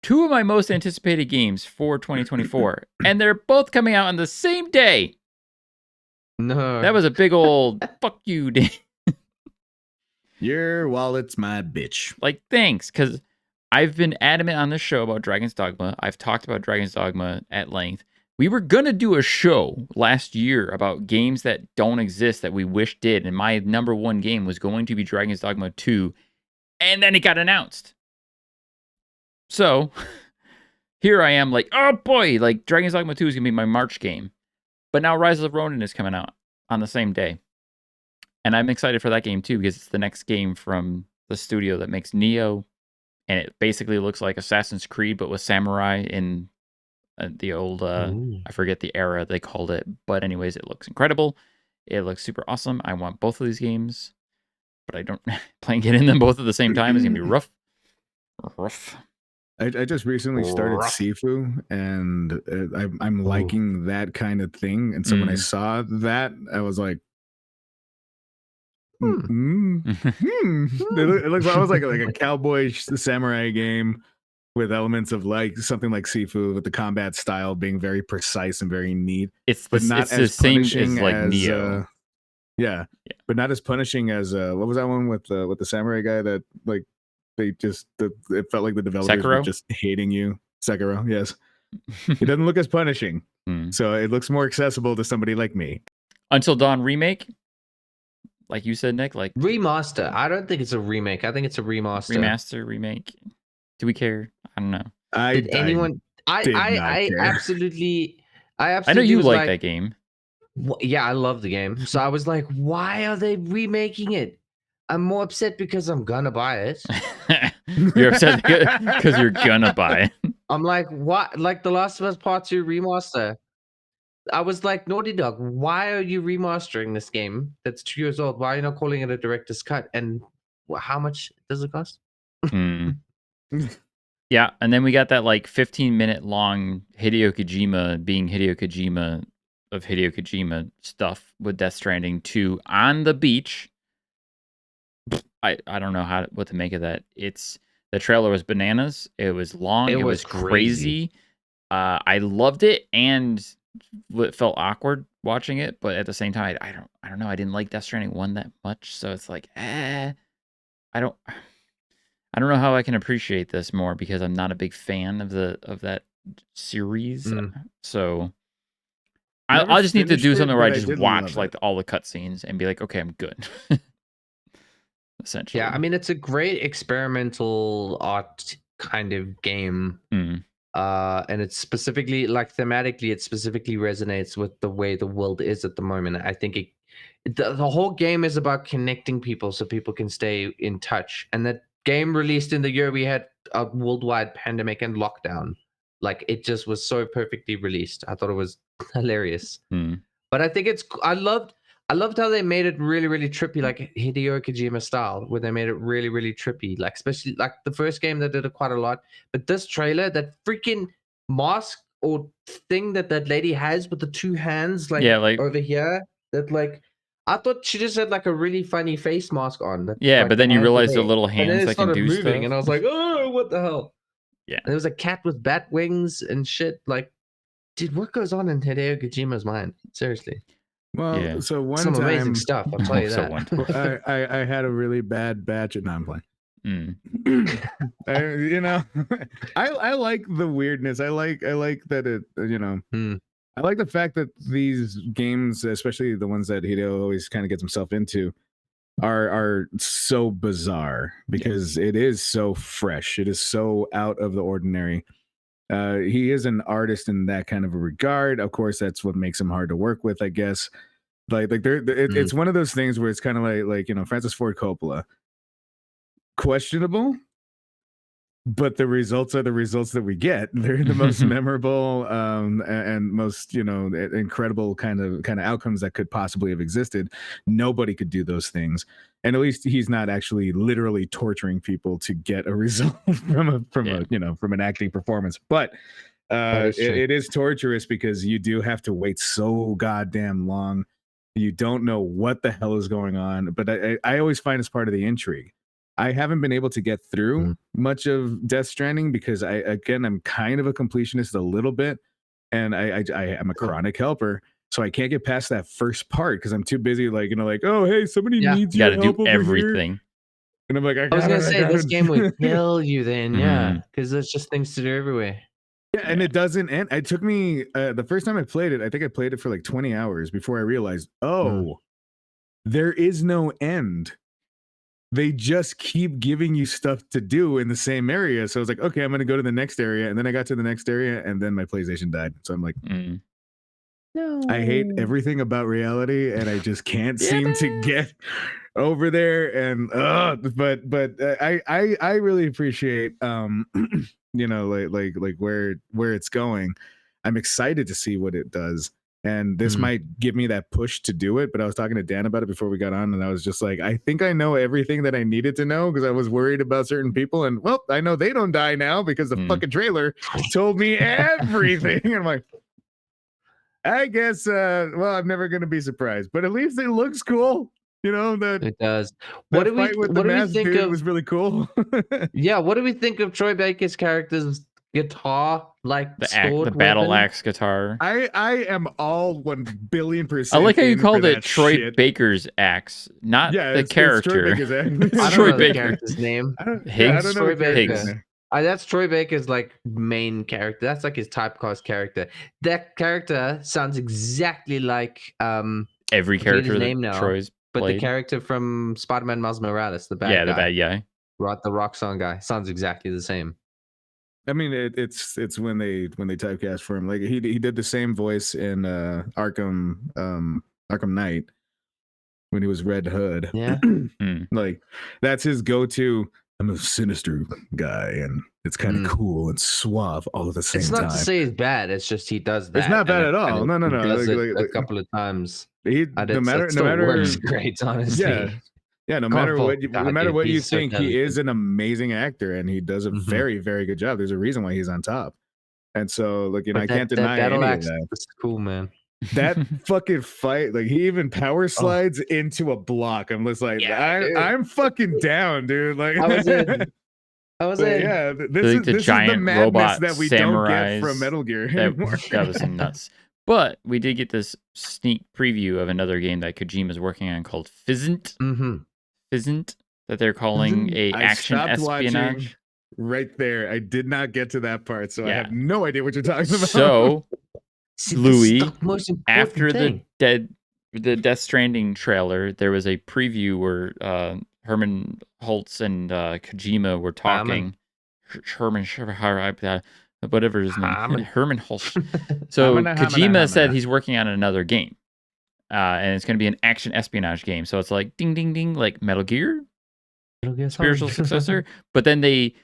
two of my most anticipated games for 2024, and they're both coming out on the same day. No. That was a big old fuck you day. Your wallet's my bitch. Like, thanks, because I've been adamant on this show about Dragon's Dogma. I've talked about Dragon's Dogma at length. We were going to do a show last year about games that don't exist that we wish did, and my number one game was going to be Dragon's Dogma 2, and then it got announced. So, here I am like, oh boy, like Dragon's Dogma 2 is going to be my March game. But now Rise of the Ronin is coming out on the same day. And I'm excited for that game too, because it's the next game from the studio that makes Neo. And it basically looks like Assassin's Creed, but with samurai in the old, I forget the era they called it. But anyways, it looks incredible. It looks super awesome. I want both of these games, but I don't plan getting them both at the same time. It's going to be rough. Rough. I just recently started Sifu, and I'm liking that kind of thing. And so when I saw that, I was like, It looks almost like a cowboy samurai game with elements of like something like Sifu, with the combat style being very precise and very neat. It's not the same as like Neo. Yeah, but not as punishing as what was that one with the samurai guy that like it felt like the developers were just hating you. Sekiro, yes. It doesn't look as punishing, so it looks more accessible to somebody like me. Until Dawn remake. Like you said, Nick, like remaster. I don't think it's a remake. I think it's a remaster. Remaster, remake. Do we care? I don't know. I absolutely. I know you like that game. Yeah, I love the game. So I was like, why are they remaking it? I'm more upset because I'm gonna buy it. You're upset because you're gonna buy it. I'm like, what? Like The Last of Us Part 2 remaster. I was like, Naughty Dog, why are you remastering this game that's 2 years old? Why are you not calling it a director's cut? And how much does it cost? Yeah, and then we got that like 15-minute long Hideo Kojima being Hideo Kojima of Hideo Kojima stuff with Death Stranding 2 on the beach. I don't know what to make of that. The trailer was bananas. It was long. It was crazy. I loved it, and it felt awkward watching it, but at the same time, I don't know. I didn't like Death Stranding 1 that much, so it's like, I don't know how I can appreciate this more because I'm not a big fan of that series. So I just need to do something where I just watch like all the cutscenes and be like, okay, I'm good. Essentially, yeah. I mean, it's a great experimental art kind of game. And it's specifically like thematically, it specifically resonates with the way the world is at the moment. I think the whole game is about connecting people so people can stay in touch. And that game released in the year we had a worldwide pandemic and lockdown. Like it just was so perfectly released. I thought it was hilarious. But I think I loved how they made it really, really trippy, like Hideo Kojima style, where they made it really, really trippy. Like especially like the first game, they did it quite a lot. But this trailer, that freaking mask or thing that lady has with the two hands, like, like over here. That like, I thought she just had like a really funny face mask on. That, yeah, like, but then you realize the little and then hands it that can started do moving, stuff. and I was like, oh, what the hell? Yeah. And there was a cat with bat wings and shit. Like, dude, what goes on in Hideo Kojima's mind? Seriously. Well, so one Some time, amazing stuff. I'll tell you So that. one time. I had a really bad batch of non-playing. You know, I like the weirdness. I like that it, you know, I like the fact that these games, especially the ones that Hideo always kind of gets himself into, are so bizarre because it is so fresh. It is so out of the ordinary. He is an artist in that kind of a regard. Of course, that's what makes him hard to work with, I guess. It's one of those things where it's kind of like, you know, Francis Ford Coppola, questionable, but the results are the results that we get. They're the most memorable and most, you know, incredible kind of outcomes that could possibly have existed. Nobody could do those things, and at least he's not actually literally torturing people to get a result from a you know, from an acting performance. But it is torturous because you do have to wait so goddamn long. You don't know what the hell is going on, but I always find it's part of the intrigue. I haven't been able to get through much of Death Stranding because I'm kind of a completionist a little bit, and I am a chronic helper, so I can't get past that first part because I'm too busy, like, you know, like, oh hey, somebody needs your help over everything. here. And I'm like, I was gonna say this game would kill you then, because there's just things to do everywhere. Yeah, and it doesn't end. It took me the first time I played it, I think I played it for like 20 hours before I realized, there is no end. They just keep giving you stuff to do in the same area. So I was like, okay, I'm going to go to the next area. And then I got to the next area and then my PlayStation died. So I'm like, no, I hate everything about reality and I just can't seem to get over there. And, but I really appreciate, you know, like where it's going. I'm excited to see what it does. And this might give me that push to do it. But I was talking to Dan about it before we got on, and I was just like, I think I know everything that I needed to know because I was worried about certain people. And well, I know they don't die now because the fucking trailer told me everything. And I'm like, I guess, well, I'm never going to be surprised. But at least it looks cool. You know, that it does. What do we think of? Was really cool. Yeah, what do we think of Troy Baker's character's guitar, like the battle axe guitar? I am all 1,000,000,000%. I like how you called it Troy Baker's axe, not the character. It's Troy Baker's axe. I don't know the character's name. Higgs. Troy Baker. That's Troy Baker's like main character. That's like his typecast character. That character sounds exactly like every character that Troy's but played. The character from Spider-Man Miles Morales, the bad guy. The bad guy. The rock song guy sounds exactly the same. I mean, it's when they typecast for him. Like he did the same voice in Arkham Knight when he was Red Hood. Yeah, like that's his go-to. I'm a sinister guy, and it's kind of cool and suave all at the same time. It's not to say it's bad. It's just he does that. It's not bad at all. No. He does it a couple of times. No matter, works great, honestly. Yeah, no matter what you think, he is an amazing actor, and he does a very, very good job. There's a reason why he's on top, and so look, you know, I can't deny any of that. It's cool, man. That fucking fight, like he even power slides into a block. I'm just like, I'm fucking down, dude. Like I was in. Yeah, this is the madness that we don't get from Metal Gear anymore. That was nuts. But we did get this sneak preview of another game that Kojima's working on called Fizzant. Fizzant, that they're calling a action espionage. Right there. I did not get to that part, so I have no idea what you're talking about. So, Louis, after the Death Stranding trailer, there was a preview where Herman Holtz and Kojima were talking. Whatever his name, Herman Holtz. So Kojima said he's working on another game, and it's going to be an action espionage game. So it's like ding, ding, ding, like Metal Gear spiritual successor. But then he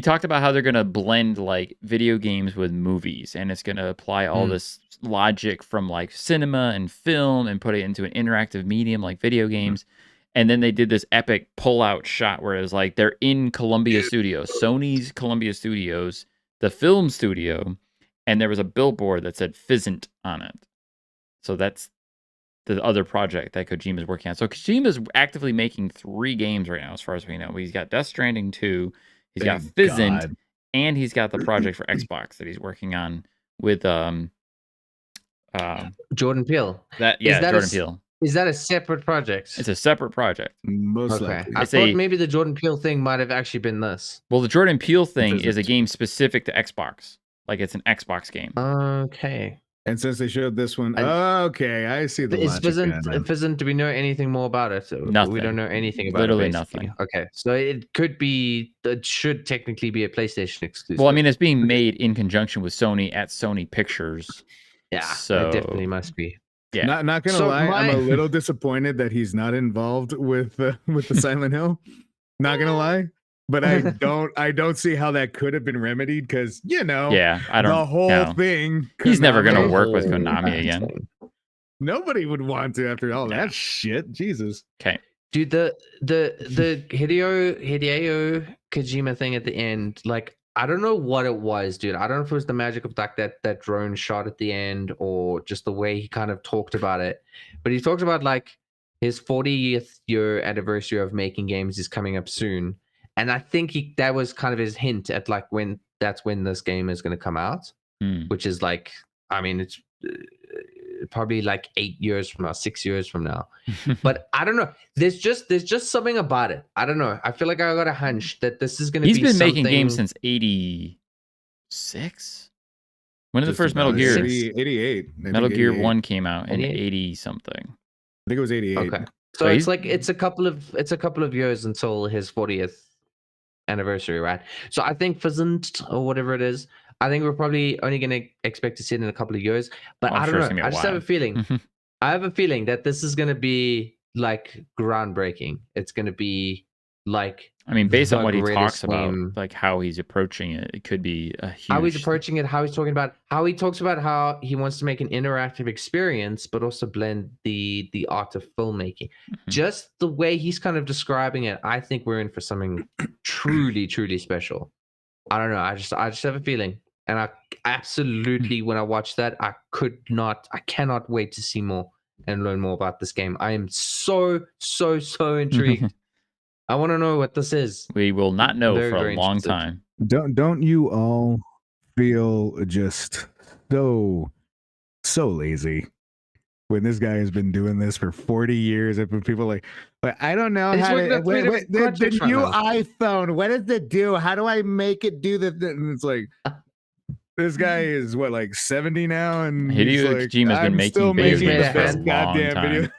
talked about how they're going to blend like video games with movies, and it's going to apply all this logic from like cinema and film and put it into an interactive medium like video games. And then they did this epic pull-out shot where it was like they're in Columbia Studios, Sony's Columbia Studios, the film studio, and there was a billboard that said Fizzant on it. So that's the other project that Kojima is working on. So Kojima's actively making 3 games right now, as far as we know. He's got Death Stranding 2, he's got Fizzant, and he's got the project for Xbox that he's working on with Jordan Peele. Jordan Peele. Is that a separate project? It's a separate project. Most likely. I thought maybe the Jordan Peele thing might have actually been this. Well, the Jordan Peele thing is a game specific to Xbox. Like it's an Xbox game. Okay. And since they showed this one, okay, I see the logic. Fizzant, do we know anything more about it? Nothing. We don't know anything about Literally it. Literally nothing. Okay, so it should technically be a PlayStation exclusive. Well, I mean, it's being made in conjunction with Sony at Sony Pictures. Yeah, so it definitely must be. Yeah, not gonna lie, I'm a little disappointed that he's not involved with the Silent Hill. Not gonna lie. But I don't see how that could have been remedied because I don't. The whole thing. He's never gonna work with Konami again. Nobody would want to after all that shit. Jesus. Okay, dude, the Hideo Kojima thing at the end, like I don't know what it was, dude. I don't know if it was the magic of like that drone shot at the end or just the way he kind of talked about it. But he talked about like his 40th year anniversary of making games is coming up soon. And I think that was kind of his hint at like when this game is going to come out, which is like, I mean, it's probably like 8 years from now, 6 years from now. But I don't know. There's just something about it. I don't know. I feel like I got a hunch that this is going to be something. He's been making games since 86. When did the first Metal Gear? 88. Metal Gear 1 came out in 80 something. I think it was 88. Okay. So it's like it's a couple of years until his 40th anniversary, right? So I think Fizzant or whatever it is, I think we're probably only going to expect to see it in a couple of years. But I don't know. I just have a feeling. I have a feeling that this is going to be like groundbreaking. It's going to be like. I mean, based on what he talks about, like how he's approaching it, it could be a huge. How he's approaching it, how he's talking about, how he talks about how he wants to make an interactive experience, but also blend the art of filmmaking. Just the way he's kind of describing it, I think we're in for something truly, truly special. I don't know. I just have a feeling, and I absolutely, when I watch that, I cannot wait to see more and learn more about this game. I am so intrigued. I want to know what this is. We will not know for a long time. Don't you all feel just so lazy when this guy has been doing this for 40 years and people like, but I don't know how to the new iPhone. What does it do? How do I make it do the and it's like this guy is what, like 70 now, and Hideo Kojima's been making video games for a long time. Video.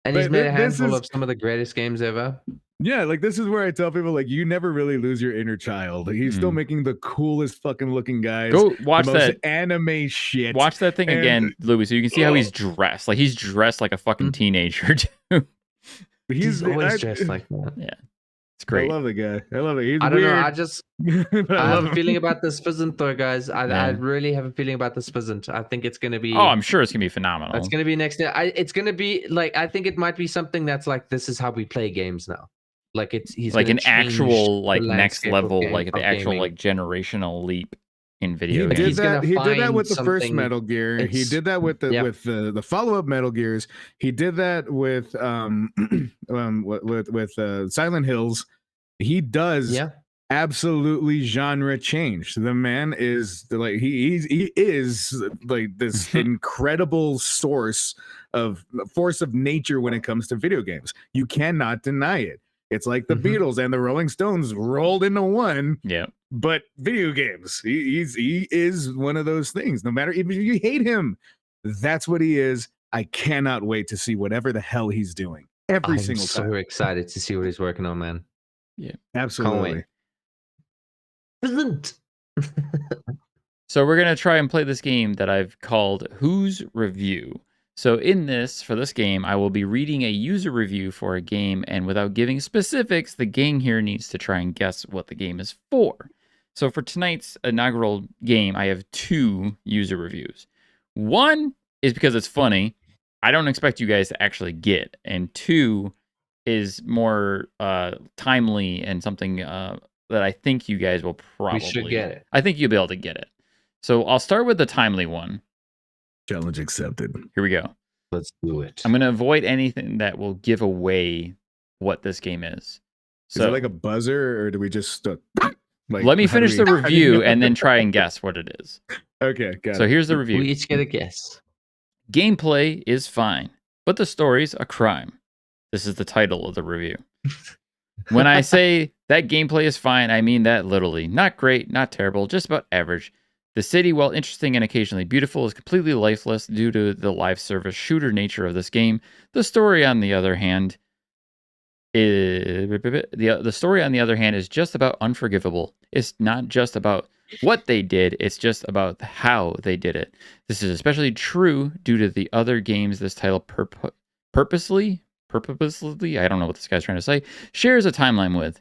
And he's made a handful of some of the greatest games ever. Yeah, like this is where I tell people, like, you never really lose your inner child. He's still making the coolest fucking looking guys. Go watch that anime shit. Watch that thing again, Louis, so you can see how he's dressed. Like he's dressed like a fucking teenager too. He's always dressed like that. Yeah. It's great. I love the guy. I love it. He's I don't weird. know. I have a feeling about this Fizzant though, guys. I really have a feeling about this Fizzant. I think it's gonna be. Oh, I'm sure it's gonna be phenomenal. It's gonna be next year. It's gonna be like, I think it might be something that's like, this is how we play games now. Like he's like an actual like next level, like the actual like generational leap in video games. He did that with the first Metal Gear. He did that with the follow-up Metal Gears. He did that with Silent Hills. He does absolutely genre change. The man is like he is like this incredible force of nature when it comes to video games. You cannot deny it. It's like the Beatles and the Rolling Stones rolled into one. Yeah. But video games, he is one of those things. No matter if you hate him, that's what he is. I cannot wait to see whatever the hell he's doing every single time. I'm so excited to see what he's working on, man. Yeah, absolutely. So we're gonna try and play this game that I've called Whose Review. So in this, for this game, I will be reading a user review for a game, and without giving specifics, the gang here needs to try and guess what the game is for. So for tonight's inaugural game, I have 2 user reviews. One is because it's funny. I don't expect you guys to actually get. And 2 is more timely and something that I think you guys will probably... We should get it. I think you'll be able to get it. So I'll start with the timely one. Challenge accepted. Here we go. Let's do it. I'm going to avoid anything that will give away what this game is. So, is it like a buzzer, or do we just let me finish the review and then try and guess what it is. Okay, got So it. here's the review. We each get a guess. Gameplay is fine, but the story's a crime. This is the title of the review. When I say that gameplay is fine, I mean that literally. Not great, not terrible, just about average. The city, while interesting and occasionally beautiful, is completely lifeless due to the live service shooter nature of this game. The story, on the other hand, is just about unforgivable. It's not just about what they did, it's just about how they did it. This is especially true due to the other games this title purposely, I don't know what this guy's trying to say, shares a timeline with.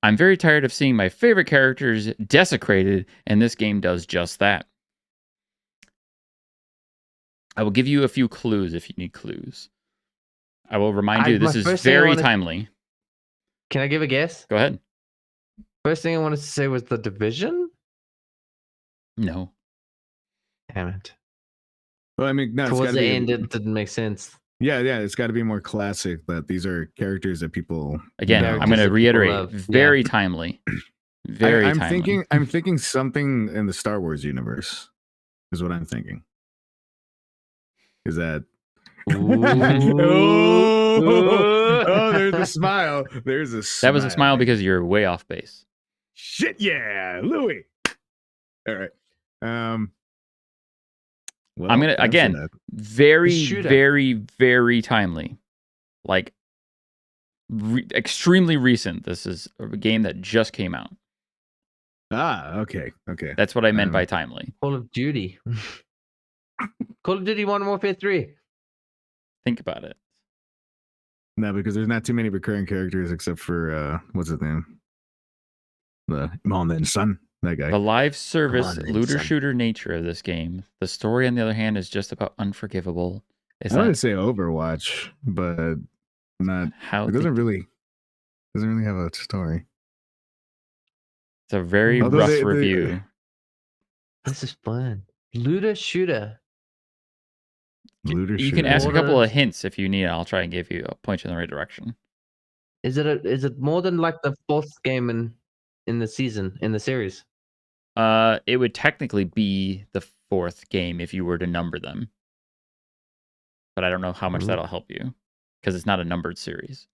I'm very tired of seeing my favorite characters desecrated, and this game does just that. I will give you a few clues if you need clues. I will remind you this is very timely. Can I give a guess? Go ahead. First thing I wanted to say was The Division? No. Damn it. Well, I mean, no, Towards the end, it didn't make sense. Yeah, it's got to be more classic. That these are characters that people. Again, I'm going to reiterate. Very timely. Very timely. I'm thinking something in the Star Wars universe. Is what I'm thinking. Is that? Oh, there's a smile. There's a smile. That was a smile because you're way off base. Shit, yeah, Louis. All right. Well, I'm gonna again very, very, very timely, like extremely recent. This is a game that just came out. Okay. That's what I meant by timely. Call of Duty. Call of Duty Modern Warfare 3. Think about it. No, because there's not too many recurring characters except for what's his name? The Mom and Son. That guy. The live service looter shooter nature of this game. The story, on the other hand, is just about unforgivable. I would say Overwatch, but not how it doesn't really have a story. It's a very rough review. This is fun. Looter shooter. You can ask a couple of hints if you need. I'll try and give you a point in the right direction. Is it more than like the fourth game in the series? It would technically be the fourth game if you were to number them. But I don't know how much that'll help you because it's not a numbered series.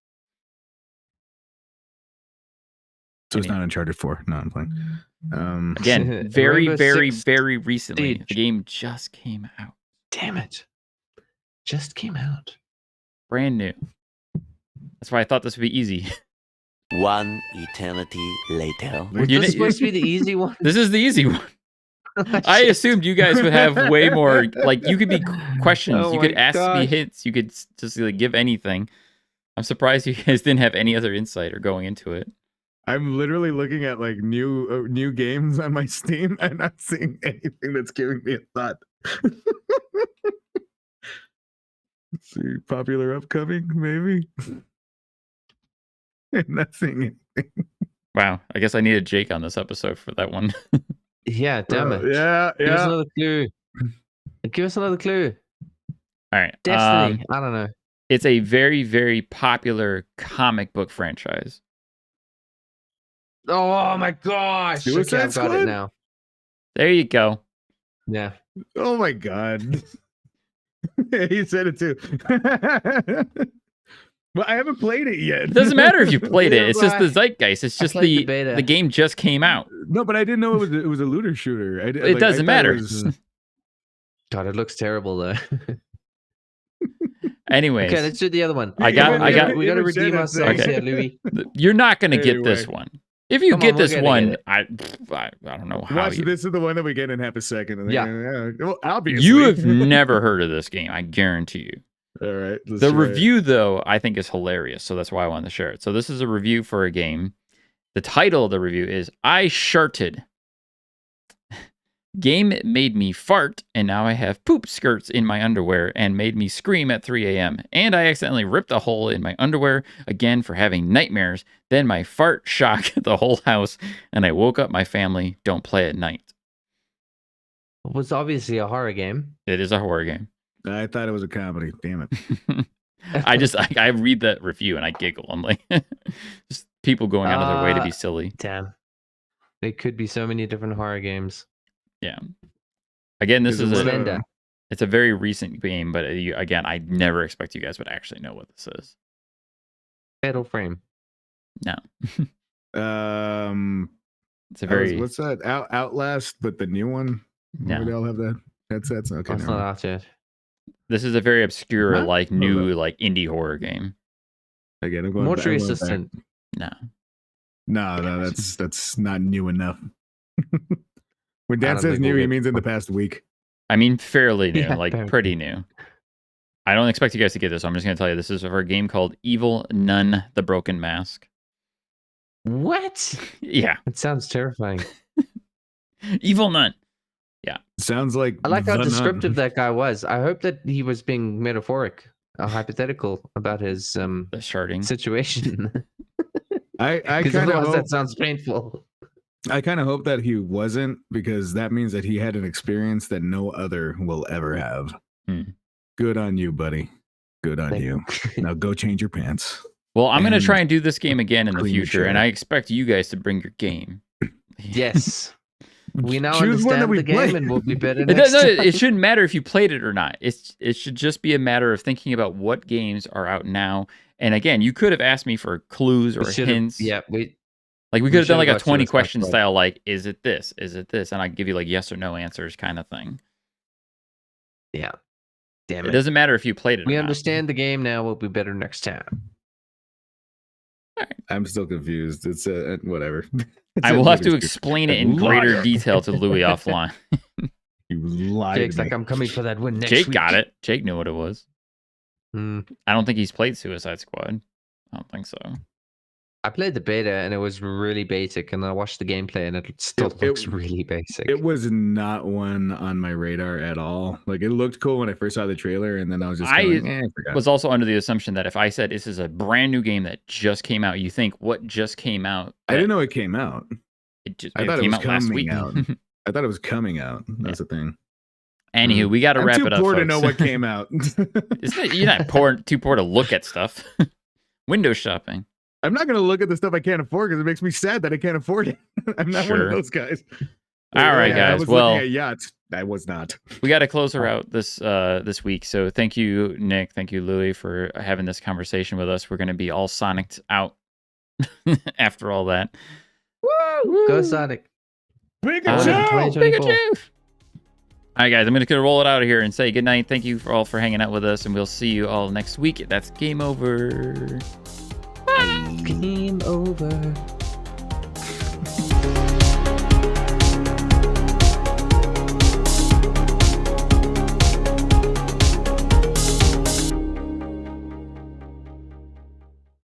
So it's not Uncharted 4. No, I'm playing. Again, very, very, very recently. The game just came out. Damn it. Just came out. Brand new. That's why I thought this would be easy. One eternity later. Was this supposed to be the easy one? This is the easy one. I assumed you guys would have way more. Like, you could be questions. You could ask me hints. You could just like give anything. I'm surprised you guys didn't have any other insight or going into it. I'm literally looking at like new games on my Steam and not seeing anything that's giving me a thought. Let's see, popular upcoming, maybe. I'm not seeing anything. Wow, I guess I needed Jake on this episode for that one. Yeah, damn it. Yeah. Give us another clue. Give us another clue. All right. Destiny. I don't know. It's a very, very popular comic book franchise. Oh my gosh. Suicide I've got Squad? it now. There you go. Yeah. Oh my god. He said it too. Well, I haven't played it yet. It doesn't matter if you played it. It's just the zeitgeist. It's just the game just came out. No, but I didn't know it was a looter shooter. It doesn't matter. God, it looks terrible though. Anyways, okay, let's do the other one. We got to redeem ourselves here, Louis. You're not going to get this one. If you get this one, I don't know how. This is the one that we get in half a second. Yeah. Well, obviously. You have never heard of this game, I guarantee you. All right. The review, though, I think is hilarious, so that's why I wanted to share it. So this is a review for a game. The title of the review is I Sharted. Game made me fart, and now I have poop skirts in my underwear and made me scream at 3 a.m. And I accidentally ripped a hole in my underwear again for having nightmares. Then my fart shocked the whole house, and I woke up my family. Don't play at night. was obviously a horror game. It is a horror game. I thought it was a comedy. Damn it. I read that review and I giggle. I'm like, just people going out of their way to be silly. Damn. There could be so many different horror games. Yeah. Again, this is it's a very recent game, but again, I never expect you guys would actually know what this is. Fatal Frame. No. It's a what's that? Outlast, but the new one. No. We all have that headsets. Okay, it's not out yet. This is a very obscure, new, indie horror game. Again, I'm going Mortuary Assistant. No, that's not new enough. When Dan says new, he means in the past week. I mean, fairly new, Yeah, pretty new. I don't expect you guys to get this. So I'm just going to tell you this is for a game called Evil Nun: The Broken Mask. What? Yeah. It sounds terrifying. Evil Nun. Yeah. Sounds like I like how descriptive that guy was. I hope that he was being metaphoric, hypothetical about his the sharding situation. I kind of hope that sounds painful. I kind of hope that he wasn't, because that means that he had an experience that no other will ever have. Good on you, buddy. Good on you. Now go change your pants. Well, I'm going to try and do this game again in the future, and I expect you guys to bring your game. Yes. We now understand the game and we'll be better next time. It shouldn't matter if you played it or not. It should just be a matter of thinking about what games are out now. And again, you could have asked me for clues or hints. Yeah, we could have done a 20 question style, is it this? Is it this? And I give you yes or no answers kind of thing. Yeah. Damn it. It doesn't matter if you played it. We understand the game now. We'll be better next time. Right. I'm still confused. It's whatever. I will have to explain it in greater detail to Louis offline. You lied. Jake's like, I'm coming for that win next week. Jake got it. Jake knew what it was. I don't think he's played Suicide Squad. I don't think so. I played the beta and it was really basic, and I watched the gameplay and it still looks really basic. It was not one on my radar at all. It looked cool when I first saw the trailer, and then I was just I forgot. Was also under the assumption that if I said this is a brand new game that just came out, you think what just came out? I didn't know it came out. I thought it came out last week. I thought it was coming out. That's the thing. Anywho, we got to wrap it up. I'm too poor folks. to know what came out. You're not too poor to look at stuff. Window shopping. I'm not going to look at the stuff I can't afford because it makes me sad that I can't afford it. I'm not one of those guys. All right, guys. I was looking at yachts. I was not. We got to close her out this week. So thank you, Nick. Thank you, Louis, for having this conversation with us. We're going to be all Sonicked out after all that. Woo! Go Sonic. Pikachu! Pikachu! All right, guys. I'm going to roll it out of here and say goodnight. Thank you all for hanging out with us, and we'll see you all next week. That's game over. Game over.